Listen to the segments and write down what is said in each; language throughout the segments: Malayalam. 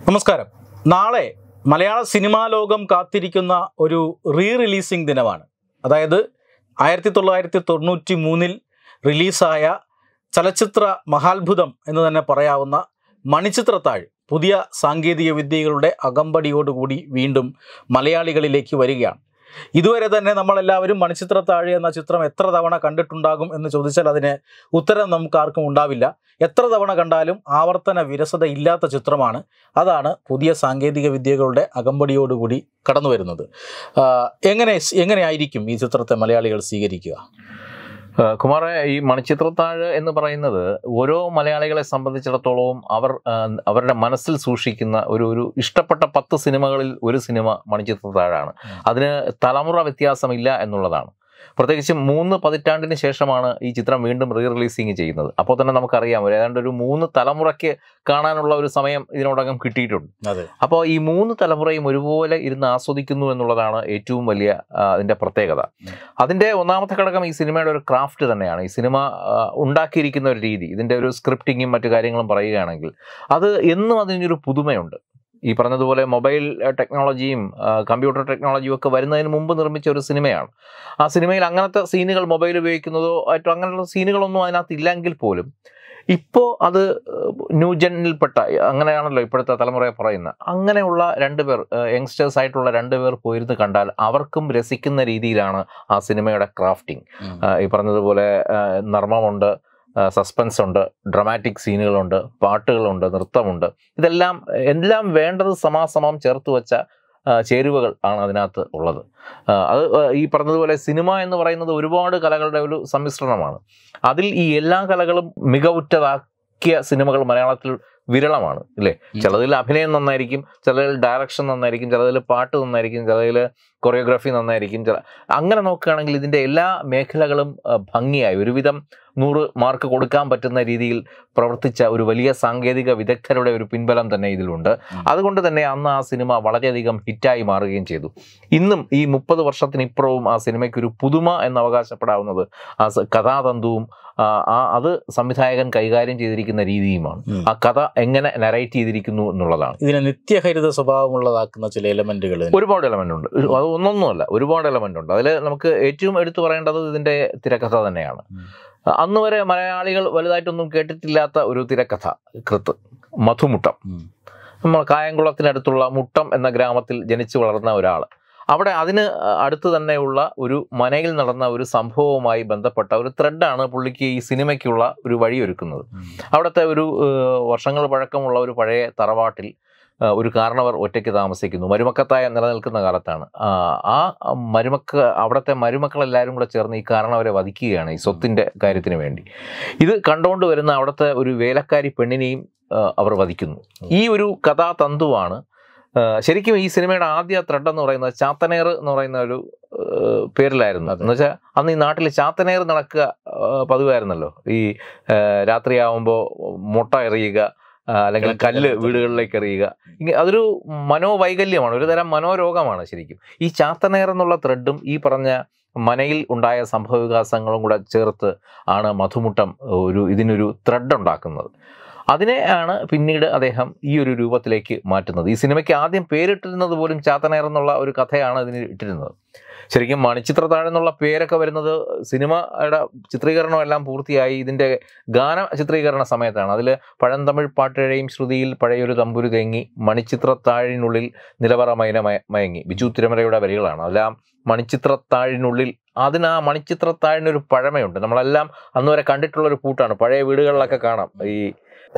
നമസ്കാരം. നാളെ മലയാള സിനിമാ ലോകം കാത്തിരിക്കുന്ന ഒരു റിലീസിംഗ് ദിനമാണ്. അതായത് 1993 റിലീസായ ചലച്ചിത്ര മഹാത്ഭുതം എന്ന് തന്നെ പറയാവുന്ന മണിച്ചിത്രത്താഴ് പുതിയ സാങ്കേതിക വിദ്യകളുടെ അകമ്പടിയോടുകൂടി വീണ്ടും മലയാളികളിലേക്ക് വരികയാണ്. ഇതുവരെ തന്നെ നമ്മളെല്ലാവരും മണിച്ചിത്രത്താഴ് എന്ന ചിത്രം എത്ര തവണ കണ്ടിട്ടുണ്ടാകും എന്ന് ചോദിച്ചാൽ അതിന് ഉത്തരം നമുക്ക് ആർക്കും ഉണ്ടാവില്ല. എത്ര തവണ കണ്ടാലും ആവർത്തന വിരസത ഇല്ലാത്ത ചിത്രമാണ്. അതാണ് പുതിയ സാങ്കേതിക വിദ്യകളുടെ അകമ്പടിയോടുകൂടി കടന്നു വരുന്നത്. എങ്ങനെയായിരിക്കും ഈ ചിത്രത്തെ മലയാളികൾ സ്വീകരിക്കുക? കുമാറെ, ഈ മണിച്ചിത്രത്താഴ് എന്ന് പറയുന്നത് ഓരോ മലയാളികളെ സംബന്ധിച്ചിടത്തോളവും അവരുടെ മനസ്സിൽ സൂക്ഷിക്കുന്ന ഒരു ഇഷ്ടപ്പെട്ട 10 സിനിമകളിൽ ഒരു സിനിമ മണിച്ചിത്രത്താഴാണ്. അതിന് തലമുറ വ്യത്യാസമില്ല എന്നുള്ളതാണ്. പ്രത്യേകിച്ച് 3 പതിറ്റാണ്ടിന് ശേഷമാണ് ഈ ചിത്രം വീണ്ടും റിലീസിങ് ചെയ്യുന്നത്. അപ്പോൾ തന്നെ നമുക്കറിയാം ഏതാണ്ട് ഒരു 3 തലമുറയ്ക്ക് കാണാനുള്ള ഒരു സമയം ഇതിനോടകം കിട്ടിയിട്ടുണ്ട്. അപ്പോൾ ഈ 3 തലമുറയും ഒരുപോലെ ഇരുന്ന് ആസ്വദിക്കുന്നു എന്നുള്ളതാണ് ഏറ്റവും വലിയ അതിൻ്റെ പ്രത്യേകത. അതിൻ്റെ ഒന്നാമത്തെ ഘടകം ഈ സിനിമയുടെ ഒരു ക്രാഫ്റ്റ് തന്നെയാണ്. ഈ സിനിമ ഉണ്ടാക്കിയിരിക്കുന്ന ഒരു രീതി, ഇതിൻ്റെ ഒരു സ്ക്രിപ്റ്റിങ്ങും മറ്റു കാര്യങ്ങളും പറയുകയാണെങ്കിൽ അത് എന്നും അതിനൊരു പുതുമയുണ്ട്. ഈ പറഞ്ഞതുപോലെ മൊബൈൽ ടെക്നോളജിയും കമ്പ്യൂട്ടർ ടെക്നോളജിയും ഒക്കെ വരുന്നതിന് മുമ്പ് നിർമ്മിച്ച ഒരു സിനിമയാണ്. ആ സിനിമയിൽ അങ്ങനത്തെ സീനുകൾ മൊബൈൽ ഉപയോഗിക്കുന്നതോ മറ്റോ അങ്ങനെയുള്ള സീനുകളൊന്നും അതിനകത്ത് ഇല്ലെങ്കിൽ പോലും ഇപ്പോൾ അത് ന്യൂജനിൽപ്പെട്ട, അങ്ങനെയാണല്ലോ ഇപ്പോഴത്തെ തലമുറയെ പറയുന്നത്, അങ്ങനെയുള്ള 2 പേർ, യങ്സ്റ്റേഴ്സ് ആയിട്ടുള്ള 2 പേർ പോയിരുന്ന് കണ്ടാൽ അവർക്കും രസിക്കുന്ന രീതിയിലാണ് ആ സിനിമയുടെ ക്രാഫ്റ്റിംഗ്. ഈ പറഞ്ഞതുപോലെ നർമ്മമുണ്ട്, സസ്പെൻസ് ഉണ്ട്, ഡ്രമാറ്റിക് സീനുകളുണ്ട്, പാട്ടുകളുണ്ട്, നൃത്തമുണ്ട്. എല്ലാം വേണ്ടത് സമാസമം ചേർത്ത് വെച്ച ചേരുവകൾ ആണ് അതിനകത്ത് ഉള്ളത്. അത് ഈ പറഞ്ഞതുപോലെ സിനിമ എന്ന് പറയുന്നത് ഒരുപാട് കലകളുടെ ഒരു സമ്മിശ്രണമാണ്. അതിൽ ഈ എല്ലാ കലകളും മികവുറ്റതാക്കിയ സിനിമകൾ മലയാളത്തിൽ വിരളമാണ്, ഇല്ലേ? ചിലതിൽ അഭിനയം നന്നായിരിക്കും, ചിലതിൽ ഡയറക്ഷൻ നന്നായിരിക്കും, ചിലതിൽ പാട്ട് നന്നായിരിക്കും, ചിലതിൽ കൊറിയോഗ്രാഫി നന്നായിരിക്കും. അങ്ങനെ നോക്കുകയാണെങ്കിൽ ഇതിൻ്റെ എല്ലാ മേഖലകളും ഭംഗിയായി ഒരുവിധം 100 മാർക്ക് കൊടുക്കാൻ പറ്റുന്ന രീതിയിൽ പ്രവർത്തിച്ച ഒരു വലിയ സാങ്കേതിക വിദഗ്ധരുടെ ഒരു പിൻബലം തന്നെ ഇതിലുണ്ട്. അതുകൊണ്ട് തന്നെ അന്ന് ആ സിനിമ വളരെയധികം ഹിറ്റായി മാറുകയും ചെയ്തു. ഇന്നും ഈ 30 വർഷത്തിനിപ്പുറവും ആ സിനിമയ്ക്കൊരു പുതുമ എന്ന് അവകാശപ്പെടാവുന്നത് ആ കഥാതന്തുവും അത് സംവിധായകൻ കൈകാര്യം ചെയ്തിരിക്കുന്ന രീതിയുമാണ്. ആ കഥ എങ്ങനെ നരേറ്റ് ചെയ്തിരിക്കുന്നു എന്നുള്ളതാണ്. ഇതിനെ നിത്യഹരിത സ്വഭാവമുള്ളതാക്കുന്ന ചില എലമെന്റുകൾ, ഒരുപാട് എലമെന്റ് ഉണ്ട്. അത് ഒന്നൊന്നുമല്ല, ഒരുപാട് എലമെന്റ് ഉണ്ട്. അതിൽ നമുക്ക് ഏറ്റവും എടുത്തു പറയേണ്ടത് ഇതിന്റെ തിരക്കഥ തന്നെയാണ്. അന്ന് വരെ മലയാളികൾ വലുതായിട്ടൊന്നും കേട്ടിട്ടില്ലാത്ത ഒരു തിരക്കഥ കൃത്ത്, മധുമുട്ടം. നമ്മൾ കായംകുളത്തിനടുത്തുള്ള മുട്ടം എന്ന ഗ്രാമത്തിൽ ജനിച്ചു വളർന്ന ഒരാൾ, അവിടെ അതിന് അടുത്ത് തന്നെയുള്ള ഒരു മനയിൽ നടന്ന ഒരു സംഭവവുമായി ബന്ധപ്പെട്ട ഒരു ത്രെഡാണ് പുള്ളിക്ക് ഈ സിനിമയ്ക്കുള്ള ഒരു വഴിയൊരുക്കുന്നത്. അവിടുത്തെ ഒരു വർഷങ്ങൾ പഴക്കമുള്ള ഒരു പഴയ തറവാട്ടിൽ ഒരു കാരണവർ ഒറ്റയ്ക്ക് താമസിക്കുന്നു. മരുമക്കത്തായ നിലനിൽക്കുന്ന കാലത്താണ്. അവിടുത്തെ മരുമക്കളെല്ലാവരും കൂടെ ചേർന്ന് ഈ കാരണവരെ വധിക്കുകയാണ് ഈ സ്വത്തിൻ്റെ കാര്യത്തിന് വേണ്ടി. ഇത് കണ്ടുകൊണ്ട് വരുന്ന അവിടുത്തെ ഒരു വേലക്കാരി പെണ്ണിനെയും അവർ വധിക്കുന്നു. ഈ ഒരു കഥാതന്തുവാണ് ശരിക്കും ഈ സിനിമയുടെ ആദ്യ ത്രെഡ് എന്ന് പറയുന്നത് ചാത്തനേർ എന്ന് പറയുന്ന ഒരു പേരിലായിരുന്നു. എന്ന് വെച്ചാൽ അന്ന് ഈ നാട്ടിൽ ചാത്തനേർ നടക്കുക പതിവായിരുന്നല്ലോ. ഈ രാത്രിയാവുമ്പോൾ മുട്ട എറിയുക, അല്ലെങ്കിൽ കല്ല് വീടുകളിലേക്ക് എറിയുക. അതൊരു മനോവൈകല്യമാണ്, ഒരു തരം മനോരോഗമാണ് ശരിക്കും. ഈ ചാത്തനേർ എന്നുള്ള ത്രെഡും ഈ പറഞ്ഞ മനയിൽ ഉണ്ടായ സംഭവവികാസങ്ങളും കൂടെ ചേർത്ത് ആണ് മധുമുട്ടം ഇതിനൊരു ത്രെഡ് ഉണ്ടാക്കുന്നത്. അതിനെയാണ് പിന്നീട് അദ്ദേഹം ഈ ഒരു രൂപത്തിലേക്ക് മാറ്റുന്നത്. ഈ സിനിമയ്ക്ക് ആദ്യം പേരിട്ടിരുന്നത് പോലും ചാത്തനേർ എന്നുള്ള ഒരു കഥയാണ് ഇതിന് ഇട്ടിരുന്നത്. ശരിക്കും മണിച്ചിത്രത്താഴ് എന്നുള്ള പേരൊക്കെ വരുന്നത് സിനിമയുടെ ചിത്രീകരണം എല്ലാം പൂർത്തിയായി ഇതിൻ്റെ ഗാന ചിത്രീകരണ സമയത്താണ്. അതിൽ പഴന്തമിഴ് പാട്ടഴയും ശ്രുതിയിൽ പഴയൊരു തമ്പുരു തേങ്ങി മണിച്ചിത്രത്താഴിനുള്ളിൽ നിലവറ മയങ്ങി ബിജു തിരുമലയുടെ വരികളാണ്. അതെല്ലാം മണിച്ചിത്രത്താഴിനുള്ളിൽ. അതിന് ആ മണിച്ചിത്രത്താഴിനൊരു പഴമയുണ്ട്. നമ്മളെല്ലാം അന്ന് വരെ കണ്ടിട്ടുള്ളൊരു പൂട്ടാണ്. പഴയ വീടുകളിലൊക്കെ കാണാം ഈ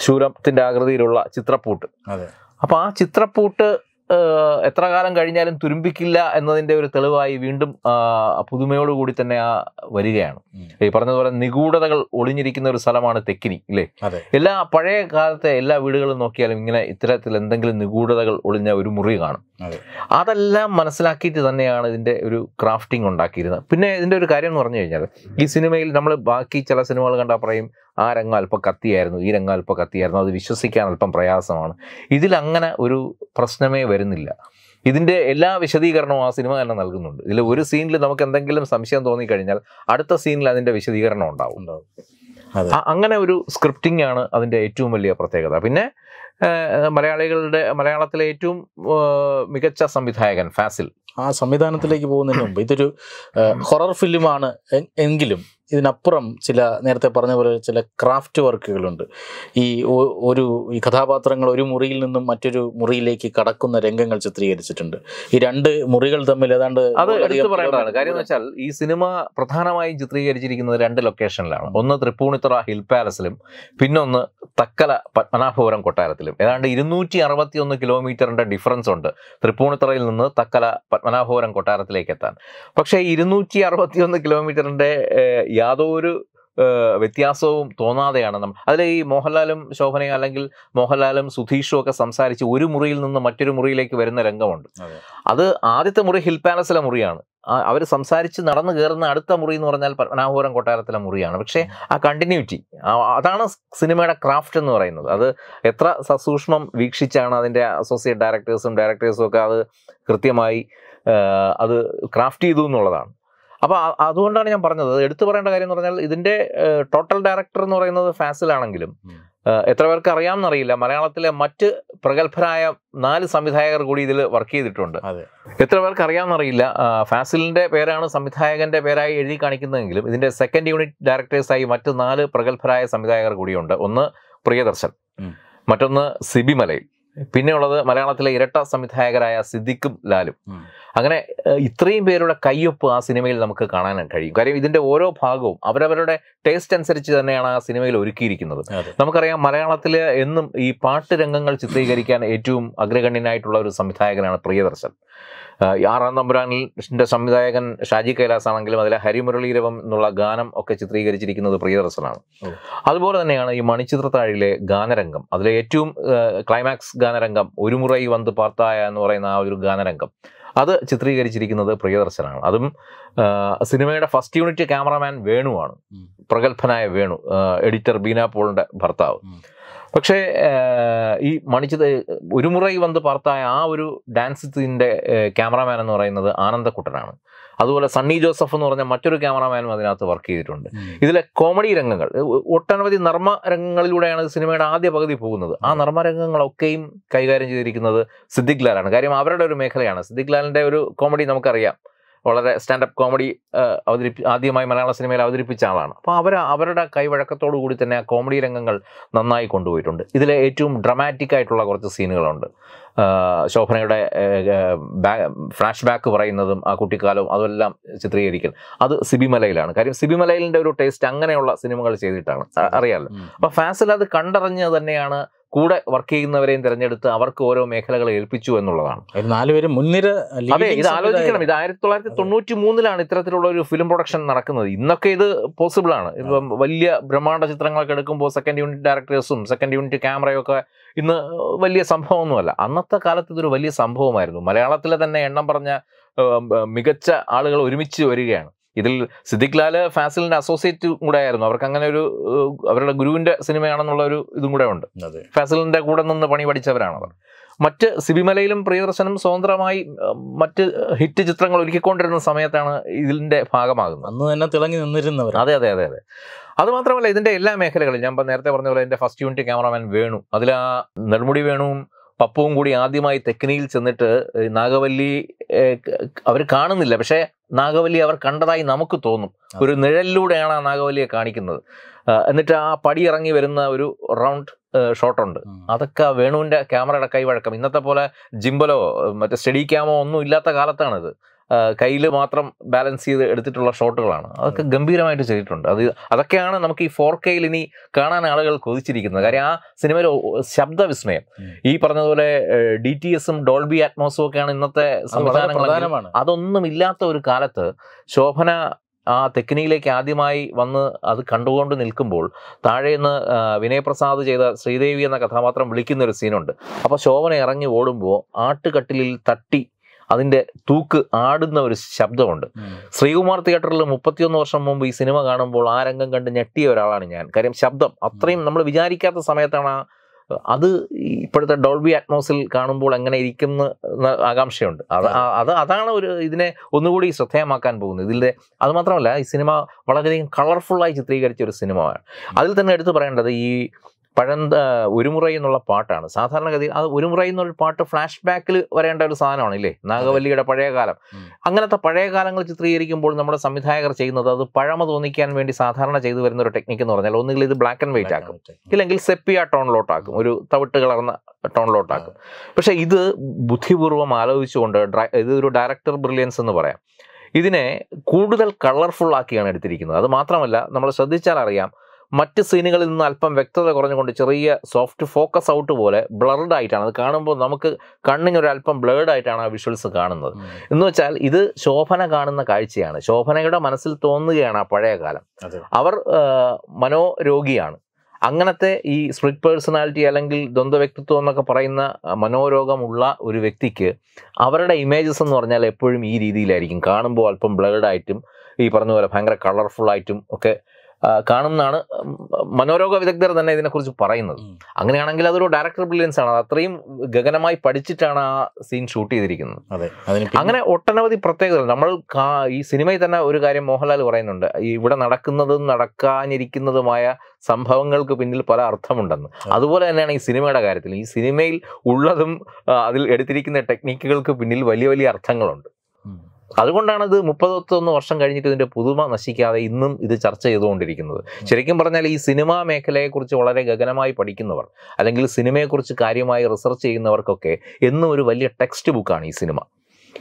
ശൂലത്തിൻ്റെ ആകൃതിയിലുള്ള ചിത്രപ്പൂട്ട്. അപ്പോൾ ആ ചിത്രപ്പൂട്ട് എത്ര കാലം കഴിഞ്ഞാലും തുരുമ്പിക്കില്ല എന്നതിൻ്റെ ഒരു തെളിവായി വീണ്ടും പുതുമയോടുകൂടി തന്നെ വരികയാണ്. ഈ പറഞ്ഞതുപോലെ നിഗൂഢതകൾ ഒളിഞ്ഞിരിക്കുന്ന ഒരു സ്ഥലമാണ് തെക്കിനി, ഇല്ലേ? എല്ലാ പഴയ കാലത്തെ എല്ലാ വീടുകളും നോക്കിയാലും ഇങ്ങനെ ഇത്തരത്തിൽ എന്തെങ്കിലും നിഗൂഢതകൾ ഒളിഞ്ഞ ഒരു മുറി കാണും. അതെല്ലാം മനസ്സിലാക്കിയിട്ട് തന്നെയാണ് ഇതിൻ്റെ ഒരു ക്രാഫ്റ്റിംഗ് ഉണ്ടാക്കിയിരുന്നത്. പിന്നെ ഇതിൻ്റെ ഒരു കാര്യം എന്ന് പറഞ്ഞു കഴിഞ്ഞാൽ ഈ സിനിമയിൽ നമ്മൾ ബാക്കി ചില സിനിമകൾ കണ്ടാൽ പറയും ആ രംഗം അല്പം കത്തിയായിരുന്നു, ഈ രംഗം അല്പം കത്തിയായിരുന്നു, അത് വിശ്വസിക്കാൻ അല്പം പ്രയാസമാണ്. ഇതിലങ്ങനെ ഒരു പ്രശ്നമേ വരുന്നില്ല. ഇതിൻ്റെ എല്ലാ വിശദീകരണവും ആ സിനിമ തന്നെ നൽകുന്നുണ്ട്. ഇതിൽ ഒരു സീനിൽ നമുക്ക് എന്തെങ്കിലും സംശയം തോന്നിക്കഴിഞ്ഞാൽ അടുത്ത സീനിൽ അതിൻ്റെ വിശദീകരണം ഉണ്ടാവും. അങ്ങനെ ഒരു സ്ക്രിപ്റ്റിംഗ് ആണ് അതിൻ്റെ ഏറ്റവും വലിയ പ്രത്യേകത. പിന്നെ മലയാളത്തിലെ ഏറ്റവും മികച്ച സംവിധായകൻ ഫാസിൽ. ആ സംവിധാനത്തിലേക്ക് പോകുന്നതിന് മുമ്പ് ഇതൊരു ഹൊറർ ഫിലിമാണ് എങ്കിലും ഇതിനപ്പുറം ചില നേരത്തെ പറഞ്ഞ പോലെ ചില ക്രാഫ്റ്റ് വർക്കുകളുണ്ട്. ഈ കഥാപാത്രങ്ങൾ ഒരു മുറിയിൽ നിന്നും മറ്റൊരു മുറിയിലേക്ക് കടക്കുന്ന രംഗങ്ങൾ ചിത്രീകരിച്ചിട്ടുണ്ട്. ഈ രണ്ട് മുറികൾ തമ്മിൽ ഏതാണ്ട് അത് എടുത്തു പറയേണ്ടതാണ്. കാര്യം എന്ന് വെച്ചാൽ ഈ സിനിമ പ്രധാനമായും ചിത്രീകരിച്ചിരിക്കുന്നത് 2 ലൊക്കേഷനിലാണ്. ഒന്ന് തൃപ്പൂണിത്തുറ ഹിൽ പാലസിലും പിന്നൊന്ന് തക്കല പത്മനാഭപുരം കൊട്ടാരത്തിലും. ഏതാണ്ട് 261 കിലോമീറ്ററിന്റെ ഡിഫറൻസ് ഉണ്ട് തൃപ്പൂണിത്തുറയിൽ നിന്ന് തക്കല പത്മനാഭപുരം കൊട്ടാരത്തിലേക്ക് എത്താൻ. പക്ഷേ 261 കിലോമീറ്ററിന്റെ യാതൊരു വ്യത്യാസവും തോന്നാതെയാണ് നമ്മൾ അതിൽ ഈ മോഹൻലാലും ശോഭനയും അല്ലെങ്കിൽ മോഹൻലാലും സുധീഷും ഒക്കെ സംസാരിച്ച് ഒരു മുറിയിൽ നിന്ന് മറ്റൊരു മുറിയിലേക്ക് വരുന്ന രംഗമുണ്ട്. അത് ആദ്യത്തെ മുറി ഹിൽ പാലസിലെ മുറിയാണ്. അവർ സംസാരിച്ച് നടന്നു കയറുന്ന അടുത്ത മുറി എന്ന് പറഞ്ഞാൽ പത്മനാഭപുരം കൊട്ടാരത്തിലെ മുറിയാണ്. പക്ഷേ ആ കണ്ടിന്യൂറ്റി, അതാണ് സിനിമയുടെ ക്രാഫ്റ്റ് എന്ന് പറയുന്നത്. അത് എത്ര സസൂക്ഷ്മം വീക്ഷിച്ചാണ് അതിൻ്റെ അസോസിയേറ്റ് ഡയറക്ടേഴ്സും ഒക്കെ അത് കൃത്യമായി അത് ക്രാഫ്റ്റ് ചെയ്തു എന്നുള്ളതാണ്. അപ്പോൾ അതുകൊണ്ടാണ് ഞാൻ പറഞ്ഞത്. എടുത്തു പറയേണ്ട കാര്യം എന്ന് പറഞ്ഞാൽ ഇതിൻ്റെ ടോട്ടൽ ഡയറക്ടർ എന്ന് പറയുന്നത് ഫാസിലാണെങ്കിലും എത്ര പേർക്ക് അറിയാമെന്നറിയില്ല, മലയാളത്തിലെ മറ്റ് പ്രഗത്ഭരായ 4 സംവിധായകർ കൂടി ഇതിൽ വർക്ക് ചെയ്തിട്ടുണ്ട്. എത്ര പേർക്ക് അറിയാമെന്നറിയില്ല. ഫാസിലിൻ്റെ പേരാണ് സംവിധായകൻ്റെ പേരായി എഴുതി കാണിക്കുന്നതെങ്കിലും ഇതിൻ്റെ സെക്കൻഡ് യൂണിറ്റ് ഡയറക്ടേഴ്സായി മറ്റ് 4 പ്രഗത്ഭരായ സംവിധായകർ കൂടിയുണ്ട്. ഒന്ന് പ്രിയദർശൻ, മറ്റൊന്ന് സിബി മലയിൽ, പിന്നെയുള്ളത് മലയാളത്തിലെ ഇരട്ട സംവിധായകരായ സിദ്ദിഖും ലാലും. അങ്ങനെ ഇത്രയും പേരുടെ കയ്യൊപ്പ് ആ സിനിമയിൽ നമുക്ക് കാണാൻ കഴിയും. കാര്യം ഇതിൻ്റെ ഓരോ ഭാഗവും അവരവരുടെ ടേസ്റ്റ് അനുസരിച്ച് തന്നെയാണ് ആ സിനിമയിൽ ഒരുക്കിയിരിക്കുന്നത്. നമുക്കറിയാം മലയാളത്തിൽ എന്നും ഈ പാട്ട് രംഗങ്ങൾ ചിത്രീകരിക്കാൻ ഏറ്റവും അഗ്രഗണ്യനായിട്ടുള്ള ഒരു സംവിധായകനാണ് പ്രിയദർശൻ. 6-ാം തമ്പുരാനിൻ്റെ സംവിധായകൻ ഷാജി കൈലാസ് ആണെങ്കിലും അതിലെ ഹരിമുരളീരവം എന്നുള്ള ഗാനം ഒക്കെ ചിത്രീകരിച്ചിരിക്കുന്നത് പ്രിയദർശനാണ്. അതുപോലെ തന്നെയാണ് ഈ മണിച്ചിത്രത്താഴിലെ ഗാനരംഗം, അതിലെ ഏറ്റവും ക്ലൈമാക്സ് ഗാനരംഗം ഒരു മുറൈ വന്ന് പാർത്തായ എന്ന് പറയുന്ന ആ ഒരു ഗാനരംഗം അത് ചിത്രീകരിച്ചിരിക്കുന്നത് പ്രിയദർശനാണ്. അതും സിനിമയുടെ ഫസ്റ്റ് യൂണിറ്റ് ക്യാമറാമാൻ വേണുവാണ്, പ്രഗത്ഭനായ വേണു, എഡിറ്റർ ബീന പോളിൻ്റെ ഭർത്താവ്. പക്ഷേ ഈ ഒരു മുറൈ വന്ന് പാർത്തായ ആ ഒരു ഡാൻസ് സീനിൻ്റെ ക്യാമറാമാൻ എന്ന് പറയുന്നത് ആനന്ദക്കുട്ടനാണ്. അതുപോലെ സണ്ണി ജോസഫ് എന്ന് പറഞ്ഞ മറ്റൊരു ക്യാമറാമാനും അതിനകത്ത് വർക്ക് ചെയ്തിട്ടുണ്ട്. ഇതിലെ കോമഡി രംഗങ്ങൾ, ഒട്ടനവധി നർമ്മ രംഗങ്ങളിലൂടെയാണ് സിനിമയുടെ ആദ്യ പകുതി പോകുന്നത്. ആ നർമ്മ രംഗങ്ങളൊക്കെയും കൈകാര്യം ചെയ്തിരിക്കുന്നത് സിദ്ദിഖ് ലാലാണ്. കാര്യം അവരുടെ ഒരു മേഖലയാണ്. സിദ്ദിഖ് ലാലിൻ്റെ ഒരു കോമഡി നമുക്കറിയാം, വളരെ സ്റ്റാൻഡപ്പ് കോമഡി ആദ്യമായി മലയാള സിനിമയിൽ അവതരിപ്പിച്ച ആളാണ്. അപ്പോൾ അവരുടെ കൈവഴക്കത്തോടു കൂടി തന്നെ ആ കോമഡി രംഗങ്ങൾ നന്നായി കൊണ്ടുപോയിട്ടുണ്ട്. ഇതിലെ ഏറ്റവും ഡ്രമാറ്റിക് ആയിട്ടുള്ള കുറച്ച് സീനുകളുണ്ട്. ശോഭനയുടെ ഫ്ലാഷ് ബാക്ക് പറയുന്നതും ആ കുട്ടിക്കാലവും അതെല്ലാം ചിത്രീകരിക്കൽ അത് സിബി മലയിലാണ്. കാര്യം സിബി മലയിലിൻ്റെ ഒരു ടേസ്റ്റ് അങ്ങനെയുള്ള സിനിമകൾ ചെയ്തിട്ടാണ്, അറിയാമല്ലോ. അപ്പോൾ ഫാസിൽ അത് കണ്ടറിഞ്ഞ് തന്നെയാണ് കൂടെ വർക്ക് ചെയ്യുന്നവരെയും തിരഞ്ഞെടുത്ത് അവർക്ക് ഓരോ മേഖലകൾ ഏൽപ്പിച്ചു എന്നുള്ളതാണ്. 4 പേരും മുൻനിര. അതെ, ഇത് ആലോചിക്കണം. ഇത് 1993 ഇത്തരത്തിലുള്ള ഒരു ഫിലിം പ്രൊഡക്ഷൻ നടക്കുന്നത്. ഇന്നൊക്കെ ഇത് പോസിബിൾ ആണ്. ഇപ്പം വലിയ ബ്രഹ്മാണ്ഡ ചിത്രങ്ങളൊക്കെ എടുക്കുമ്പോൾ സെക്കൻഡ് യൂണിറ്റ് ഡയറക്ടേഴ്സും സെക്കൻഡ് യൂണിറ്റ് ക്യാമറയും ഒക്കെ ഇന്ന് വലിയ സംഭവമൊന്നുമല്ല. അന്നത്തെ കാലത്ത് ഇതൊരു വലിയ സംഭവമായിരുന്നു. മലയാളത്തിലെ തന്നെ എണ്ണം പറഞ്ഞ മികച്ച ആളുകൾ ഒരുമിച്ച് വരികയാണ്. ഇതിൽ സിദ്ദിഖ് ലാൽ ഫാസിലിൻ്റെ അസോസിയേറ്റ് കൂടെ ആയിരുന്നു. അവർക്ക് അങ്ങനെ ഒരു അവരുടെ ഗുരുവിൻ്റെ സിനിമയാണെന്നുള്ള ഒരു ഇതും കൂടെ ഉണ്ട്. ഫാസിലിൻ്റെ കൂടെ നിന്ന് പണി പഠിച്ചവരാണ് അവർ. മറ്റ് സിബിമലയിലും പ്രിയദർശനും സ്വതന്ത്രമായി മറ്റ് ഹിറ്റ് ചിത്രങ്ങൾ ഒരുക്കിക്കൊണ്ടിരുന്ന സമയത്താണ് ഇതിൻ്റെ ഭാഗമാകുന്നത്. അന്ന് തന്നെ തിളങ്ങി നിന്നിരുന്നവർ. അതെ. അതുമാത്രമല്ല, ഇതിൻ്റെ എല്ലാ മേഖലകളും ഞാൻ നേരത്തെ പറഞ്ഞ പോലെ എൻ്റെ ഫസ്റ്റ് യൂണിറ്റ് ക്യാമറാമാൻ വേണു, അതിൽ ആ നെടുമുടി വേണുവും പപ്പുവും കൂടി ആദ്യമായി തെക്കിനിയിൽ ചെന്നിട്ട് നാഗവല്ലി അവർ കാണുന്നില്ല, പക്ഷേ നാഗവല്ലി അവർ കണ്ടതായി നമുക്ക് തോന്നും. ഒരു നിഴലിലൂടെയാണ് ആ നാഗവല്ലിയെ കാണിക്കുന്നത്. എന്നിട്ട് ആ പടി ഇറങ്ങി വരുന്ന ഒരു റൗണ്ട് ഷോട്ടുണ്ട്. അതൊക്കെ വേണുവിൻ്റെ ക്യാമറയുടെ കൈവഴക്കം. ഇന്നത്തെ പോലെ ജിംബലോ മറ്റേ സ്റ്റഡി ക്യാമോ ഒന്നും ഇല്ലാത്ത കാലത്താണിത്. കയ്യിൽ മാത്രം ബാലൻസ് ചെയ്ത് എടുത്തിട്ടുള്ള ഷോട്ടുകളാണ്. അതൊക്കെ ഗംഭീരമായിട്ട് ചെയ്തിട്ടുണ്ട്. അതൊക്കെയാണ് നമുക്ക് ഈ 4K ഇനി കാണാൻ ആളുകൾ കൊതിച്ചിരിക്കുന്നത്. കാര്യം ആ സിനിമയിൽ ശബ്ദവിസ്മയം, ഈ പറഞ്ഞതുപോലെ DTSും ഡോൾബി അറ്റ്മോസും ഒക്കെയാണ് ഇന്നത്തെ സംവിധാനങ്ങൾ. അതൊന്നും ഇല്ലാത്ത ഒരു കാലത്ത് ശോഭന ആ തെക്കിനിയിലേക്ക് ആദ്യമായി വന്ന് അത് കണ്ടുകൊണ്ട് നിൽക്കുമ്പോൾ താഴേന്ന് വിനയപ്രസാദ് ചെയ്ത ശ്രീദേവി എന്ന കഥാപാത്രം വിളിക്കുന്ന ഒരു സീനുണ്ട്. അപ്പോൾ ശോഭന ഇറങ്ങി ഓടുമ്പോൾ ആട്ടുകട്ടിലിൽ തട്ടി അതിൻ്റെ തൂക്ക് ആടുന്ന ഒരു ശബ്ദമുണ്ട്. ശ്രീകുമാർ തിയേറ്ററിൽ 31 വർഷം മുമ്പ് ഈ സിനിമ കാണുമ്പോൾ ആ രംഗം കണ്ട് ഞെട്ടിയ ഒരാളാണ് ഞാൻ. കാര്യം ശബ്ദം അത്രയും നമ്മൾ വിചാരിക്കാത്ത സമയത്താണ് അത്. ഇപ്പോഴത്തെ ഡോൾബി അറ്റ്മോസിൽ കാണുമ്പോൾ എങ്ങനെ ഇരിക്കുന്ന ആകാംക്ഷയുണ്ട്. അതാണ് ഒരു ഇതിനെ ഒന്നുകൂടി ശ്രദ്ധേയമാക്കാൻ പോകുന്നത്. ഇതിൻ്റെ അതുമാത്രമല്ല, ഈ സിനിമ വളരെയധികം കളർഫുള്ളായി ചിത്രീകരിച്ച ഒരു സിനിമയാണ്. അതിൽ തന്നെ എടുത്തു പറയേണ്ടത് ഈ ഒരു മുറൈ എന്നുള്ള പാട്ടാണ്. സാധാരണഗതി അത് ഒരു മുറൈ എന്നൊരു പാട്ട് ഫ്ലാഷ് ബാക്കിൽ വരേണ്ട ഒരു സാധനമാണ് ഇല്ലേ, നാഗവല്ലിയുടെ പഴയ കാലം. അങ്ങനത്തെ പഴയ കാലങ്ങൾ ചിത്രീകരിക്കുമ്പോൾ നമ്മുടെ സംവിധായകർ ചെയ്യുന്നത് അത് പഴമ തോന്നിക്കാൻ വേണ്ടി സാധാരണ ചെയ്തു വരുന്ന ഒരു ടെക്നിക്ക് എന്ന് പറഞ്ഞാൽ ഒന്നുകിൽ ഇത് ബ്ലാക്ക് ആൻഡ് വൈറ്റ് ആക്കും, ഇല്ലെങ്കിൽ സെപ്പിയ ടോണിലോട്ടാക്കും, ഒരു തവിട്ട് കളർന്ന ടോണിലോട്ടാക്കും. പക്ഷെ ഇത് ബുദ്ധിപൂർവ്വം ആലോചിച്ചുകൊണ്ട് ഇതൊരു ഡയറക്ടർ ബ്രില്യൻസ് എന്ന് പറയാം. ഇതിനെ കൂടുതൽ കളർഫുൾ ആക്കിയാണ് എടുത്തിരിക്കുന്നത്. അത് മാത്രമല്ല, നമ്മൾ ശ്രദ്ധിച്ചാൽ അറിയാം, മറ്റ് സീനുകളിൽ നിന്ന് അല്പം വ്യക്തത കുറഞ്ഞുകൊണ്ട് ചെറിയ സോഫ്റ്റ് ഫോക്കസ് ഔട്ട് പോലെ ബ്ലർഡ് ആയിട്ടാണ് അത് കാണുമ്പോൾ, നമുക്ക് കണ്ണിനൊരല്പം ബ്ലേഡ് ആയിട്ടാണ് ആ വിഷ്വൽസ് കാണുന്നത്. എന്ന് വെച്ചാൽ ഇത് ശോഭന കാണുന്ന കാഴ്ചയാണ്. ശോഭനയുടെ മനസ്സിൽ തോന്നുകയാണ് ആ പഴയ കാലം. അവർ മനോരോഗിയാണ്. അങ്ങനത്തെ ഈ സ്പ്ലിറ്റ് പേഴ്സണാലിറ്റി അല്ലെങ്കിൽ ദ്വന്ദ്വ വ്യക്തിത്വം എന്നൊക്കെ പറയുന്ന മനോരോഗമുള്ള ഒരു വ്യക്തിക്ക് അവരുടെ ഇമേജസ് എന്ന് പറഞ്ഞാൽ എപ്പോഴും ഈ രീതിയിലായിരിക്കും. കാണുമ്പോൾ അല്പം ബ്ലേഡ് ആയിട്ടും ഈ പറഞ്ഞ പോലെ ഭയങ്കര കളർഫുൾ ആയിട്ടും ഒക്കെ കാണുന്നതാണ് മനോരോഗ വിദഗ്ധർ തന്നെ ഇതിനെക്കുറിച്ച് പറയുന്നത്. അങ്ങനെയാണെങ്കിൽ അതൊരു ഡയറക്ടർ ബ്രില്യൻസ് ആണ്. അത് അത്രയും ഗഗനമായി പഠിച്ചിട്ടാണ് ആ സീൻ ഷൂട്ട് ചെയ്തിരിക്കുന്നത്. അങ്ങനെ ഒട്ടനവധി പ്രത്യേകതകൾ. നമ്മൾ ഈ സിനിമയിൽ തന്നെ ഒരു കാര്യം മോഹൻലാൽ പറയുന്നുണ്ട്, ഇവിടെ നടക്കുന്നതും നടക്കാനിരിക്കുന്നതുമായ സംഭവങ്ങൾക്ക് പിന്നിൽ പല അർത്ഥമുണ്ടെന്ന്. അതുപോലെ തന്നെയാണ് ഈ സിനിമയുടെ കാര്യത്തിൽ. ഈ സിനിമയിൽ ഉള്ളതും അതിൽ എടുത്തിരിക്കുന്ന ടെക്നിക്കുകൾക്ക് പിന്നിൽ വലിയ വലിയ അർത്ഥങ്ങളുണ്ട്. അതുകൊണ്ടാണ് ഇത് 31 വർഷം കഴിഞ്ഞിട്ട് ഇതിൻ്റെ പുതുമ നശിക്കാതെ ഇന്നും ഇത് ചർച്ച ചെയ്തുകൊണ്ടിരിക്കുന്നത്. ശരിക്കും പറഞ്ഞാൽ ഈ സിനിമാ മേഖലയെക്കുറിച്ച് വളരെ ഗഗനമായി പഠിക്കുന്നവർ അല്ലെങ്കിൽ സിനിമയെക്കുറിച്ച് കാര്യമായി റിസർച്ച് ചെയ്യുന്നവർക്കൊക്കെ എന്നും ഒരു വലിയ ടെക്സ്റ്റ് ബുക്കാണ് ഈ സിനിമ.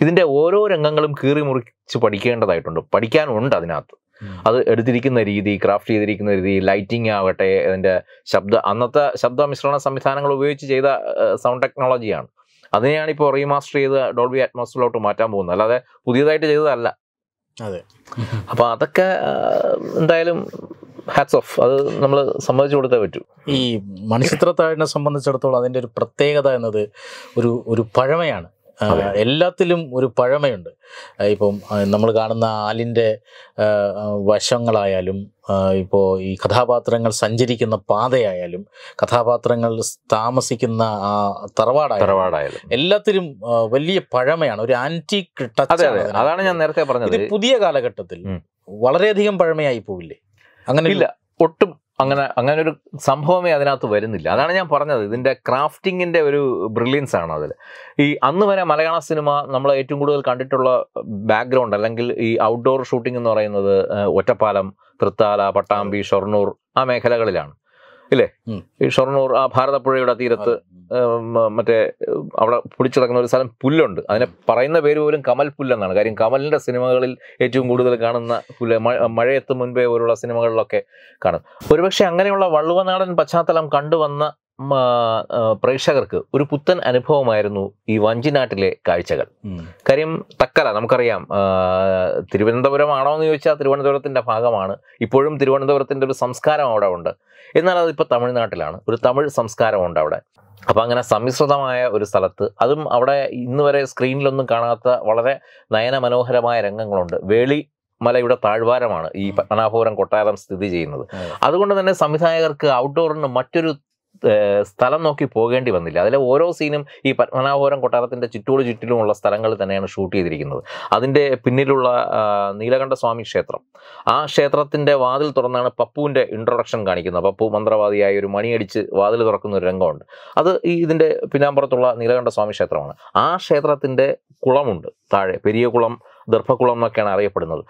ഇതിൻ്റെ ഓരോ രംഗങ്ങളും കീറി മുറിച്ച് പഠിക്കേണ്ടതായിട്ടുണ്ട്, പഠിക്കാനുണ്ട് അതിനകത്ത്. അത് എടുത്തിരിക്കുന്ന രീതി, ക്രാഫ്റ്റ് ചെയ്തിരിക്കുന്ന രീതി, ലൈറ്റിംഗ് ആവട്ടെ, അതിൻ്റെ അന്നത്തെ ശബ്ദ മിശ്രണ സംവിധാനങ്ങൾ ഉപയോഗിച്ച് ചെയ്ത സൗണ്ട് ടെക്നോളജിയാണ്. അതിനെയാണ് ഇപ്പോൾ റീമാസ്റ്റർ ചെയ്ത് ഡോൾബി അറ്റ്മോസ്ഫിയറിലോട്ട് മാറ്റാൻ പോകുന്നത്, അല്ലാതെ പുതിയതായിട്ട് ചെയ്തതല്ല. അതെ. അപ്പോൾ അതൊക്കെ എന്തായാലും ഹാറ്റ്സ് ഓഫ്, അത് നമ്മൾ സമ്മതിച്ചു കൊടുത്തേ പറ്റൂ. ഈ മണിച്ചിത്രത്താഴിനെ സംബന്ധിച്ചിടത്തോളം അതിൻ്റെ ഒരു പ്രത്യേകത എന്നത് ഒരു പഴമയാണ്. എല്ലാത്തിലും ഒരു പഴമയുണ്ട്. ഇപ്പം നമ്മൾ കാണുന്ന ആലിൻ്റെ വശങ്ങളായാലും, ഇപ്പോൾ ഈ കഥാപാത്രങ്ങൾ സഞ്ചരിക്കുന്ന പാതയായാലും, കഥാപാത്രങ്ങൾ താമസിക്കുന്ന ആ തറവാടായാലും എല്ലാത്തിലും വലിയ പഴമയാണ്, ഒരു ആന്റിക് ടച്ച്. അതാണ് ഞാൻ നേരത്തെ പറഞ്ഞത്. പുതിയ കാലഘട്ടത്തിൽ വളരെയധികം പഴമയായി പോവില്ലേ? അങ്ങനെ ഇല്ല, ഒട്ടും അങ്ങനെ ഒരു സംഭവമേ അതിനകത്ത് വരുന്നില്ല. അതാണ് ഞാൻ പറഞ്ഞത്, ഇതിൻ്റെ ക്രാഫ്റ്റിങ്ങിൻ്റെ ഒരു ബ്രില്യൻസ് ആണ് അതിൽ. ഈ അന്ന് വരെ മലയാള സിനിമ നമ്മൾ ഏറ്റവും കൂടുതൽ കണ്ടിട്ടുള്ള ബാക്ക്ഗ്രൗണ്ട് അല്ലെങ്കിൽ ഈ ഔട്ട്ഡോർ ഷൂട്ടിംഗ് എന്ന് പറയുന്നത് ഒറ്റപ്പാലം, തൃത്താല, പട്ടാമ്പി, ഷൊർണൂർ ആ മേഖലകളിലാണ് ഇല്ലേ. ഈ ഷൊർണൂർ ആ ഭാരതപ്പുഴയുടെ തീരത്ത് മറ്റേ അവിടെ പിടിച്ചു കിടക്കുന്ന ഒരു സ്ഥലം പുല്ലുണ്ട്, അതിനെ പറയുന്ന പേര് പോലും കമൽ പുല്ലെന്നാണ്. കാര്യം കമലിൻ്റെ സിനിമകളിൽ ഏറ്റവും കൂടുതൽ കാണുന്ന പുല്ല് മഴയെത്തും മുൻപേ പോലുള്ള സിനിമകളിലൊക്കെ കാണും. ഒരുപക്ഷെ അങ്ങനെയുള്ള വള്ളുവനാടൻ പശ്ചാത്തലം കണ്ടുവന്ന പ്രേക്ഷകർക്ക് ഒരു പുത്തൻ അനുഭവമായിരുന്നു ഈ വഞ്ചിനാട്ടിലെ കാഴ്ചകൾ. കാര്യം തക്കല നമുക്കറിയാം, തിരുവനന്തപുരമാണോ എന്ന് ചോദിച്ചാൽ തിരുവനന്തപുരത്തിൻ്റെ ഭാഗമാണ്. ഇപ്പോഴും തിരുവനന്തപുരത്തിൻ്റെ ഒരു സംസ്കാരം അവിടെ ഉണ്ട്. എന്നാൽ അതിപ്പോൾ തമിഴ്നാട്ടിലാണ്, ഒരു തമിഴ് സംസ്കാരമുണ്ട് അവിടെ. അപ്പം അങ്ങനെ സമ്മിശ്രിതമായ ഒരു സ്ഥലത്ത്, അതും അവിടെ ഇന്ന് വരെ സ്ക്രീനിലൊന്നും കാണാത്ത വളരെ നയനമനോഹരമായ രംഗങ്ങളുണ്ട്. വേളി മലയുടെ താഴ്വാരമാണ് ഈ പത്മനാഭപുരം കൊട്ടാരം സ്ഥിതി ചെയ്യുന്നത്. അതുകൊണ്ട് തന്നെ സംവിധായകർക്ക് ഔട്ട്ഡോറിന് മറ്റൊരു സ്ഥലം നോക്കി പോകേണ്ടി വന്നില്ല. അതിലെ ഓരോ സീനും ഈ പത്മനാഭപുരം കൊട്ടാരത്തിൻ്റെ ചുറ്റിലുമുള്ള സ്ഥലങ്ങളിൽ തന്നെയാണ് ഷൂട്ട് ചെയ്തിരിക്കുന്നത്. അതിൻ്റെ പിന്നിലുള്ള നീലകണ്ഠസ്വാമി ക്ഷേത്രം, ആ ക്ഷേത്രത്തിൻ്റെ വാതിൽ തുറന്നാണ് പപ്പുവിൻ്റെ ഇൻട്രൊഡക്ഷൻ കാണിക്കുന്നത്. പപ്പു മന്ത്രവാദിയായ ഒരു മണിയടിച്ച് വാതിൽ തുറക്കുന്ന ഒരു രംഗമുണ്ട്. അത് ഈ ഇതിൻ്റെ പിന്നാമ്പുറത്തുള്ള നീലകണ്ഠസ്വാമി ക്ഷേത്രമാണ്. ആ ക്ഷേത്രത്തിൻ്റെ കുളമുണ്ട് താഴെ, പെരിയ കുളം, ദർഭക്കുളം എന്നൊക്കെയാണ് അറിയപ്പെടുന്നത്.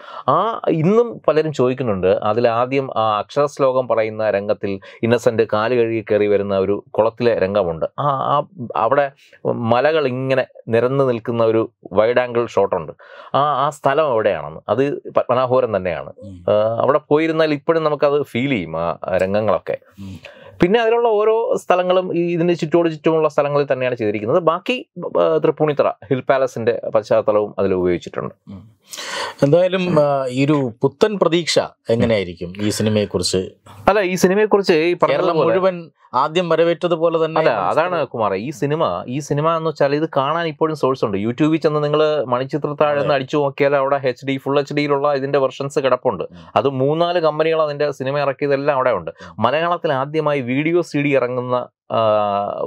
ഇന്നും പലരും ചോദിക്കുന്നുണ്ട്, അതിലാദ്യം ആ അക്ഷരശ്ലോകം പറയുന്ന രംഗത്തിൽ ഇന്നസെൻ്റ് കാല് കഴുകി കയറി വരുന്ന ഒരു കുളത്തിലെ രംഗമുണ്ട്. അവിടെ മലകൾ ഇങ്ങനെ നിരന്ന് നിൽക്കുന്ന ഒരു വൈഡ് ആംഗിൾ ഷോട്ടുണ്ട്. ആ സ്ഥലം എവിടെയാണെന്ന്, അത് പത്മനാഭപുരം തന്നെയാണ്. അവിടെ പോയിരുന്നാൽ ഇപ്പോഴും നമുക്കത് ഫീൽ ചെയ്യും ആ രംഗങ്ങളൊക്കെ. പിന്നെ അതിലുള്ള ഓരോ സ്ഥലങ്ങളും ഇതിന് ചുറ്റുമുള്ള സ്ഥലങ്ങളിൽ തന്നെയാണ് ചെയ്തിരിക്കുന്നത്. ബാക്കി തൃപ്പൂണിത്തറ ഹിൽ പാലസിന്റെ പശ്ചാത്തലവും അതിൽ ഉപയോഗിച്ചിട്ടുണ്ട്. എന്തായാലും ഈ ഒരു പുത്തൻ പ്രതീക്ഷ എങ്ങനെയായിരിക്കും ഈ സിനിമയെക്കുറിച്ച്? അല്ല, ഈ സിനിമയെക്കുറിച്ച് ഈ കേരളം മുഴുവൻ ആദ്യം വരവേറ്റതുപോലെ തന്നെ. അല്ല, അതാണ് കുമാറെ, ഈ സിനിമ എന്ന് വെച്ചാൽ ഇത് കാണാൻ ഇപ്പോഴും സോഴ്സ് ഉണ്ട്. യൂട്യൂബിൽ ചെന്ന് നിങ്ങൾ മണിച്ചിത്രത്താഴ് എന്ന് അടിച്ചു നോക്കിയാൽ അവിടെ ഫുൾ HD ഇതിന്റെ വെർഷൻസ് കിടപ്പുണ്ട്. അത് 3-4 കമ്പനികൾ അതിന്റെ സിനിമ ഇറക്കിയതെല്ലാം അവിടെ ഉണ്ട്. മലയാളത്തിൽ ആദ്യമായി വീഡിയോ CD ഇറങ്ങുന്ന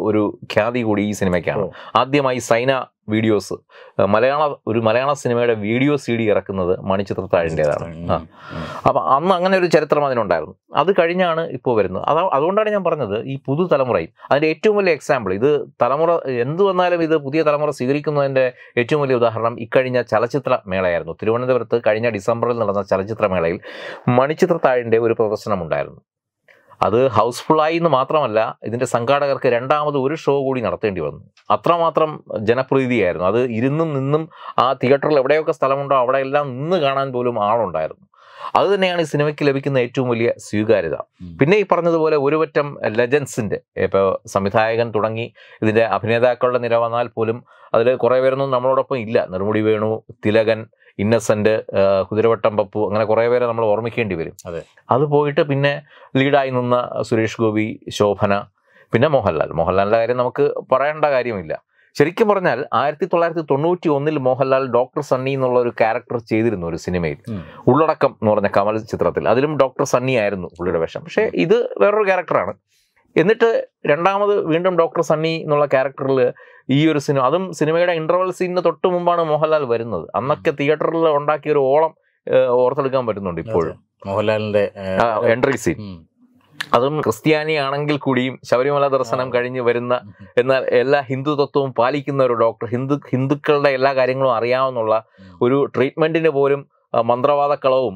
ഒരു ഖ്യാതി കൂടി ഈ സിനിമയ്ക്കാണ്. ആദ്യമായി സൈന വീഡിയോസ് ഒരു മലയാള സിനിമയുടെ വീഡിയോ CD ഇറക്കുന്നത് മണിച്ചിത്രത്താഴിൻ്റെതാണ്. അപ്പം അന്ന് അങ്ങനെ ഒരു ചരിത്രം അതിനുണ്ടായിരുന്നു. അത് കഴിഞ്ഞാണ് ഇപ്പോൾ വരുന്നത്. അതുകൊണ്ടാണ് ഞാൻ പറഞ്ഞത് ഈ പുതുതലമുറയും അതിൻ്റെ ഏറ്റവും വലിയ എക്സാമ്പിൾ, ഇത് തലമുറ എന്ത് വന്നാലും ഇത് പുതിയ തലമുറ സ്വീകരിക്കുന്നതിൻ്റെ ഏറ്റവും വലിയ ഉദാഹരണം ഇക്കഴിഞ്ഞ ചലച്ചിത്ര മേളയായിരുന്നു. തിരുവനന്തപുരത്ത് കഴിഞ്ഞ ഡിസംബറിൽ നടന്ന ചലച്ചിത്രമേളയിൽ മണിച്ചിത്രത്താഴിൻ്റെ ഒരു പ്രദർശനമുണ്ടായിരുന്നു. അത് ഹൗസ്ഫുള്ളായി എന്ന് മാത്രമല്ല, ഇതിൻ്റെ സംഘാടകർക്ക് രണ്ടാമത് ഒരു ഷോ കൂടി നടത്തേണ്ടി വന്നു. അത്രമാത്രം ജനപ്രീതിയായിരുന്നു. അത് ഇരുന്നും നിന്നും ആ തിയേറ്ററിൽ എവിടെയൊക്കെ സ്ഥലമുണ്ടോ അവിടെയെല്ലാം നിന്ന് കാണാൻ പോലും ആളുണ്ടായിരുന്നു. അത് തന്നെയാണ് ഈ സിനിമയ്ക്ക് ലഭിക്കുന്ന ഏറ്റവും വലിയ സ്വീകാര്യത. പിന്നെ ഈ പറഞ്ഞതുപോലെ ഒരുപറ്റം ലെജൻസിൻ്റെ, ഇപ്പോൾ സംവിധായകൻ തുടങ്ങി ഇതിൻ്റെ അഭിനേതാക്കളുടെ നിര വന്നാൽ പോലും അതിൽ കുറേ പേരൊന്നും നമ്മളോടൊപ്പം ഇല്ല. നെടുമുടി വേണു, തിലകൻ, ഇന്നസെന്റ്, കുതിരവട്ടം പപ്പു, അങ്ങനെ കുറേ പേരെ നമ്മൾ ഓർമ്മിക്കേണ്ടി വരും. അത് പോയിട്ട് പിന്നെ ലീഡായി നിന്ന സുരേഷ് ഗോപി, ശോഭന, പിന്നെ മോഹൻലാലിൻ്റെ കാര്യം നമുക്ക് പറയേണ്ട കാര്യമില്ല. ശരിക്കും പറഞ്ഞാൽ 1991 മോഹൻലാൽ ഡോക്ടർ സണ്ണി എന്നുള്ള ഒരു ക്യാരക്ടർ ചെയ്തിരുന്നു ഒരു സിനിമയിൽ, ഉള്ളടക്കം എന്ന് പറഞ്ഞ കമൽ ചിത്രത്തിൽ. അതിലും ഡോക്ടർ സണ്ണി ആയിരുന്നു പുള്ളിയുടെ വേഷം. പക്ഷേ ഇത് വേറൊരു ക്യാരക്ടറാണ്. എന്നിട്ട് രണ്ടാമത് വീണ്ടും ഡോക്ടർ സണ്ണി എന്നുള്ള ക്യാരക്ടറിൽ ഈ ഒരു സിനിമ, അതും സിനിമയുടെ ഇന്റർവൽ സീനിന് തൊട്ട് മുമ്പാണ് മോഹൻലാൽ വരുന്നത്. അന്നൊക്കെ തിയേറ്ററിൽ ഉണ്ടാക്കിയ ഒരു ഓളം ഓർത്തെടുക്കാൻ പറ്റുന്നുണ്ട് ഇപ്പോഴും മോഹൻലാലിന്റെ എൻട്രി സീൻ. അതും ക്രിസ്ത്യാനി ആണെങ്കിൽ കൂടിയും ശബരിമല ദർശനം കഴിഞ്ഞ് വരുന്ന, എന്നാൽ എല്ലാ ഹിന്ദു തത്വവും പാലിക്കുന്ന ഒരു ഡോക്ടർ, ഹിന്ദുക്കളുടെ എല്ലാ കാര്യങ്ങളും അറിയാവുന്നുള്ള ഒരു ട്രീറ്റ്മെന്റിന് പോലും മന്ത്രവാദക്കളവും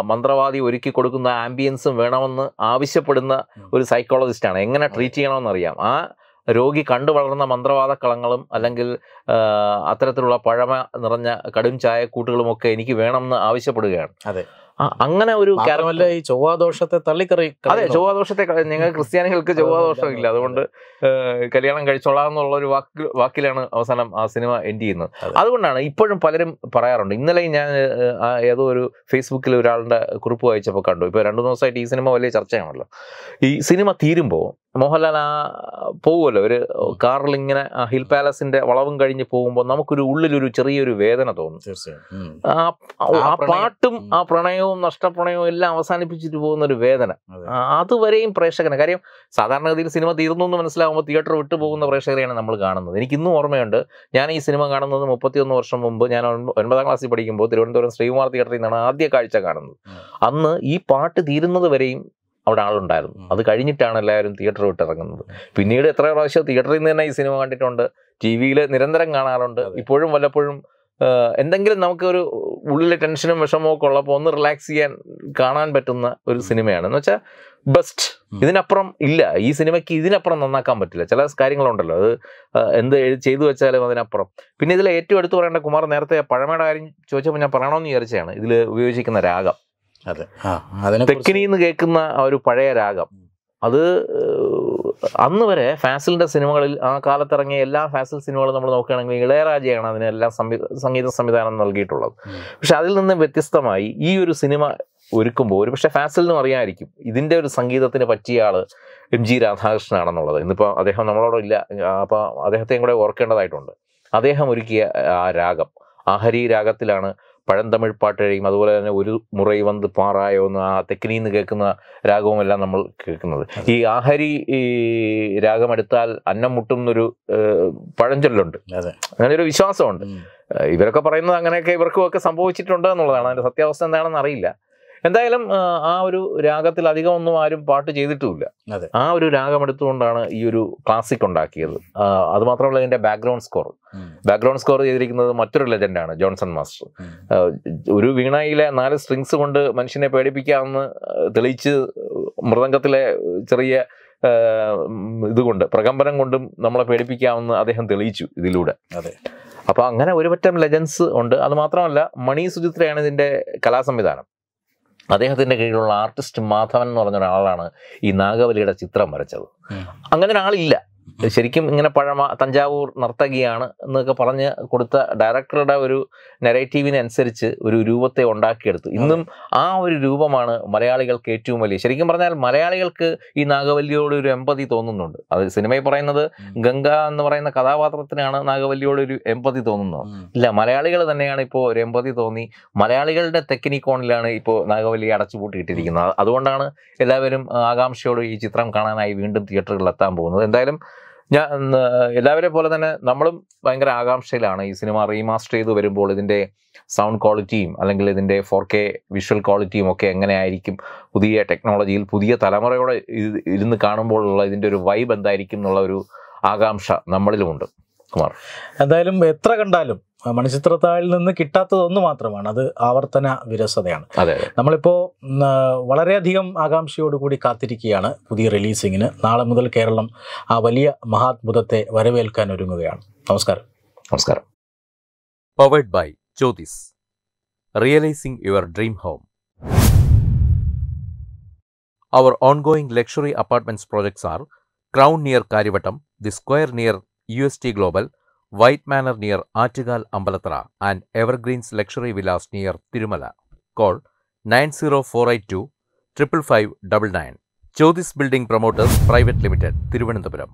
മന്ത്രവാദി ഒരുക്കി കൊടുക്കുന്ന ആംബിയൻസും വേണമെന്ന് ആവശ്യപ്പെടുന്ന ഒരു സൈക്കോളജിസ്റ്റാണ്. എങ്ങനെ ട്രീറ്റ് ചെയ്യണമെന്നറിയാം. ആ രോഗി കണ്ടു വളർന്ന മന്ത്രവാദക്കളങ്ങളും അല്ലെങ്കിൽ അത്തരത്തിലുള്ള പഴമ നിറഞ്ഞ കടും ചായക്കൂട്ടുകളുമൊക്കെ എനിക്ക് വേണമെന്ന് ആവശ്യപ്പെടുകയാണ്. അങ്ങനെ ഒരു ഈ ചൊവ്വാദോഷത്തെ തള്ളിക്കറി, അതെ, ചൊവ്വാദോഷത്തെ ഞങ്ങൾ ക്രിസ്ത്യാനികൾക്ക് ചൊവ്വാദോഷം ഇല്ല, അതുകൊണ്ട് കല്യാണം കഴിച്ചോളാം എന്നുള്ള ഒരു വാക്കിലാണ് അവസാനം ആ സിനിമ എൻഡ് ചെയ്യുന്നത്. അതുകൊണ്ടാണ് ഇപ്പോഴും പലരും പറയാറുണ്ട്. ഇന്നലെ ഞാൻ ഏതോ ഒരു ഫേസ്ബുക്കിൽ ഒരാളുടെ കുറിപ്പ് വായിച്ചപ്പോൾ കണ്ടു, ഇപ്പോൾ 2 ദിവസമായിട്ട് ഈ സിനിമ വലിയ ചർച്ചയാണല്ലോ. ഈ സിനിമ തീരുമ്പോൾ മോഹൻലാൽ പോകുമല്ലോ ഒരു കാറിൽ ഇങ്ങനെ ഹിൽ പാലസിന്റെ വളവും കഴിഞ്ഞ് പോകുമ്പോൾ നമുക്കൊരു ഉള്ളിലൊരു ചെറിയൊരു വേദന തോന്നും. ആ പാട്ടും ആ പ്രണയവും നഷ്ടപ്രണയവും എല്ലാം അവസാനിപ്പിച്ചിട്ട് പോകുന്ന ഒരു വേദന അതുവരെയും പ്രേക്ഷകന്. കാര്യം സാധാരണഗതിയിൽ സിനിമ തീർന്നു എന്ന് മനസ്സിലാകുമ്പോൾ തിയേറ്റർ വിട്ടു പോകുന്ന പ്രേക്ഷകരെയാണ് നമ്മൾ കാണുന്നത്. എനിക്കിന്നും ഓർമ്മയുണ്ട്, ഞാൻ ഈ സിനിമ കാണുന്നത് 31 വർഷം മുമ്പ്. ഞാൻ 9ാം ക്ലാസ്സിൽ പഠിക്കുമ്പോൾ തിരുവനന്തപുരം ശ്രീകുമാർ തിയേറ്ററിൽ നിന്നാണ് ആദ്യ കാഴ്ച കാണുന്നത്. അന്ന് ഈ പാട്ട് തീരുന്നത് വരെയും അവിടെ ആളുണ്ടായിരുന്നു. അത് കഴിഞ്ഞിട്ടാണ് എല്ലാവരും തിയേറ്റർ വിട്ടിറങ്ങുന്നത്. പിന്നീട് എത്ര പ്രാവശ്യം തിയേറ്ററിൽ നിന്ന് തന്നെ ഈ സിനിമ കണ്ടിട്ടുണ്ട്, TV-യിൽ നിരന്തരം കാണാറുണ്ട്. ഇപ്പോഴും വല്ലപ്പോഴും എന്തെങ്കിലും നമുക്കൊരു ഉള്ളിലെ ടെൻഷനും വിഷമവും ഒക്കെ ഉള്ളപ്പോൾ ഒന്ന് റിലാക്സ് ചെയ്യാൻ കാണാൻ പറ്റുന്ന ഒരു സിനിമയാണ്. എന്ന് വെച്ചാൽ ബെസ്റ്റ്, ഇതിനപ്പുറം ഇല്ല. ഈ സിനിമയ്ക്ക് ഇതിനപ്പുറം നന്നാക്കാൻ പറ്റില്ല. ചില കാര്യങ്ങളുണ്ടല്ലോ, അത് എന്ത് ചെയ്തു വെച്ചാലും അതിനപ്പുറം. പിന്നെ ഇതിൽ ഏറ്റവും എടുത്തു പറയേണ്ട, കുമാർ നേരത്തെ പഴമയുടെ കാര്യം ചോദിച്ചപ്പോൾ ഞാൻ പറയണമെന്ന് വിചാരിച്ചാണ്, ഇതിൽ ഉപയോഗിച്ചിരിക്കുന്ന രാഗം. തെക്കിനിന്ന് കേൾക്കുന്ന ആ ഒരു പഴയ രാഗം, അത് അന്ന് വരെ ഫാസിലിന്റെ സിനിമകളിൽ, ആ കാലത്തിറങ്ങിയ എല്ലാ ഫാസിൽ സിനിമകളും നമ്മൾ നോക്കുകയാണെങ്കിൽ ഇളയരാജയാണ് അതിനെല്ലാം സംഗീത സംവിധാനം നൽകിയിട്ടുള്ളത്. പക്ഷെ അതിൽ നിന്ന് വ്യത്യസ്തമായി ഈ ഒരു സിനിമ ഒരുക്കുമ്പോൾ ഒരു പക്ഷേ ഫാസിലിനും അറിയാമായിരിക്കും ഇതിൻ്റെ ഒരു സംഗീതത്തിന് പറ്റിയ ആള് MG രാധാകൃഷ്ണനാണെന്നുള്ളത്. ഇന്നിപ്പോൾ അദ്ദേഹം നമ്മളോട് ഇല്ല, അപ്പോൾ അദ്ദേഹത്തെയും കൂടെ ഓർക്കേണ്ടതായിട്ടുണ്ട്. അദ്ദേഹം ഒരുക്കിയ ആ രാഗം ആഹരി രാഗത്തിലാണ് പഴന്തമിഴ് പാട്ടുകഴിയും, അതുപോലെ തന്നെ ഒരു മുറൈ വന്ന് പാറായോ എന്ന് ആ തെക്കിനിന്ന് കേൾക്കുന്ന രാഗവും എല്ലാം നമ്മൾ കേൾക്കുന്നത്. ഈ ആഹരി രാഗമെടുത്താൽ അന്നം മുട്ടും എന്നൊരു പഴഞ്ചൊല്ലുണ്ട്, അങ്ങനെ ഒരു വിശ്വാസമുണ്ട്. ഇവരൊക്കെ പറയുന്നത് അങ്ങനെയൊക്കെ ഇവർക്കുമൊക്കെ സംഭവിച്ചിട്ടുണ്ട് എന്നുള്ളതാണ്. അതിൻ്റെ സത്യാവസ്ഥ എന്താണെന്ന് അറിയില്ല. എന്തായാലും ആ ഒരു രാഗത്തിൽ അധികം ഒന്നും ആരും പാട്ട് ചെയ്തിട്ടുമില്ല. ആ ഒരു രാഗം എടുത്തുകൊണ്ടാണ് ഈ ഒരു ക്ലാസിക് ഉണ്ടാക്കിയത്. അതുമാത്രമല്ല, ഇതിന്റെ ബാക്ക്ഗ്രൗണ്ട് സ്കോർ ചെയ്തിരിക്കുന്നത് മറ്റൊരു ലെജൻഡാണ്, ജോൺസൺ മാസ്റ്റർ. ഒരു വീണയിലെ 4 സ്ട്രിങ്സ് കൊണ്ട് മനുഷ്യനെ പേടിപ്പിക്കാമെന്ന് തെളിയിച്ച്, മൃദംഗത്തിലെ ചെറിയ ഇതുകൊണ്ട്, പ്രകമ്പനം കൊണ്ടും നമ്മളെ പേടിപ്പിക്കാമെന്ന് അദ്ദേഹം തെളിയിച്ചു ഇതിലൂടെ. അപ്പൊ അങ്ങനെ ഒരുപറ്റം ലെജൻസ് ഉണ്ട്. അത് മാത്രമല്ല, മണി സുചിത്രയാണ് ഇതിന്റെ കലാസംവിധാനം. അദ്ദേഹത്തിൻ്റെ കീഴിലുള്ള ആർട്ടിസ്റ്റ് മാധവൻ എന്ന് പറഞ്ഞ ഒരാളാണ് ഈ നാഗവല്ലിയുടെ ചിത്രം വരച്ചത്. അങ്ങനെ ഒരാളില്ല. ശരിക്കും ഇങ്ങനെ പഴമ തഞ്ചാവൂർ നർത്തകിയാണ് എന്നൊക്കെ പറഞ്ഞ് കൊടുത്ത ഡയറക്ടറുടെ ഒരു നെറേറ്റീവിനനുസരിച്ച് ഒരു രൂപത്തെ ഉണ്ടാക്കിയെടുത്തു. ഇന്നും ആ ഒരു രൂപമാണ് മലയാളികൾക്ക് ഏറ്റവും വലിയ. ശരിക്കും പറഞ്ഞാൽ മലയാളികൾക്ക് ഈ നാഗവല്ലിയോട് ഒരു എമ്പതി തോന്നുന്നുണ്ട്. അത് സിനിമയിൽ പറയുന്നത് ഗംഗ എന്ന് പറയുന്ന കഥാപാത്രത്തിനാണ് നാഗവല്ലിയോട് ഒരു എമ്പതി തോന്നുന്നത്. ഇല്ല, മലയാളികൾ തന്നെയാണ് ഇപ്പോൾ ഒരു എമ്പതി തോന്നി മലയാളികളുടെ തെക്കിനിക്കോണിലാണ് ഇപ്പോൾ നാഗവല്ലിയെ അടച്ചുപൂട്ടിയിട്ടിരിക്കുന്നത്. അതുകൊണ്ടാണ് എല്ലാവരും ആകാംക്ഷയോട് ഈ ചിത്രം കാണാനായി വീണ്ടും തിയേറ്ററുകളിൽ എത്താൻ പോകുന്നത്. എന്തായാലും ഞാൻ എല്ലാവരെ പോലെ തന്നെ നമ്മളും ഭയങ്കര ആകാംക്ഷയിലാണ് ഈ സിനിമ റീമാസ്റ്റർ ചെയ്ത് വരുമ്പോൾ ഇതിൻ്റെ സൗണ്ട് ക്വാളിറ്റിയും അല്ലെങ്കിൽ ഇതിൻ്റെ 4K വിഷ്വൽ ക്വാളിറ്റിയും ഒക്കെ എങ്ങനെയായിരിക്കും, പുതിയ ടെക്നോളജിയിൽ പുതിയ തലമുറയോടെ ഇരുന്ന് കാണുമ്പോഴുള്ള ഇതിൻ്റെ ഒരു വൈബ് എന്തായിരിക്കും എന്നുള്ള ഒരു ആകാംക്ഷ നമ്മളിലുമുണ്ട്. കുമാർ, എന്തായാലും എത്ര കണ്ടാലും മണിച്ചിത്രത്താഴിൽ നിന്ന് കിട്ടാത്തതൊന്നു മാത്രമാണ്, അത് ആവർത്തന വിരസതയാണ്. അതെ, നമ്മളിപ്പോൾ വളരെയധികം ആകാംക്ഷയോടുകൂടി കാത്തിരിക്കുകയാണ് പുതിയ റിലീസിങ്ങിന്. നാളെ മുതൽ കേരളം ആ വലിയ മഹാത്ഭുതത്തെ വരവേൽക്കാൻ ഒരുങ്ങുകയാണ്. നമസ്കാരം. Powered by Jyotis, realizing your dream home. Our ongoing luxury apartments projects are Crown near Karivattam, The Square near UST Global, White Manor near Attigal Ambalathara, and Evergreens Luxury Villas near Tirumala. Call 90482 55599. Jyotis Building Promoters Private Limited, Thiruvananthapuram.